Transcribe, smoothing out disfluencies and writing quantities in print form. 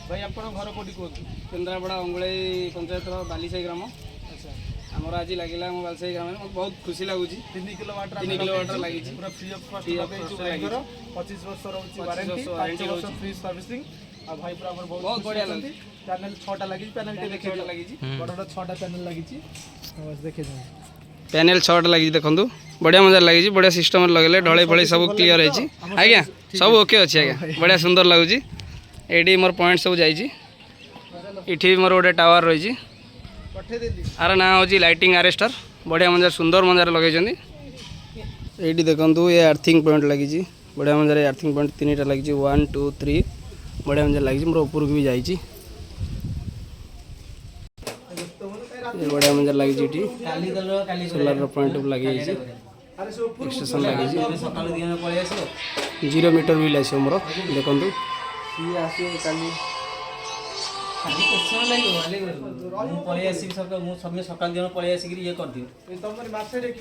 भाई आपण घर कोठी कहतु केन्द्रापड़ा अंगुलाई पंचायत बालीसाई ग्राम अच्छा आमर आज लगे बालीसाई ग्राम में बहुत खुशी लगुच 3 किलोवाट 3 किलोवाट लगी पूरा फ्री ऑफ कॉस्ट भाई 25 वर्ष रहउची वारंटी 5 वर्ष फ्री सर्विसिंग आ भाई पूरा हमर बहुत बढ़िया लगी चैनल 6टा लगी पैनल टे देखे लगी बडडा 6टा पैनल लगी बस देखे जाओ पैनल 6टा लगी देखो बढ़िया मजा लगी बढ़िया सिस्टम लगे ढले फड़े सब क्लीयर है आज्ञा सब ओके अच्छे आज्ञा बढ़िया सुंदर लगुच ये मोर पॉइंट सब जाइए मोर गोटे टावर रही आर ना हूँ लाइटिंग आरेस्टर बढ़िया मजार सुंदर मजार लगे ये देखो ये आर्थिंग पॉइंट लगी बढ़िया मजार आर्थिंग पॉइंट 3टा लगी 1 2 3 बढ़िया मजार लगी मोर ऊपर को भी जाइए बढ़िया मजार लगी सोलार पॉइंट लगे स्टेशन लगी 0 मीटर बिल आस मोर देखो पलि आस सकाल दिन पलि आसिक ये कर दियो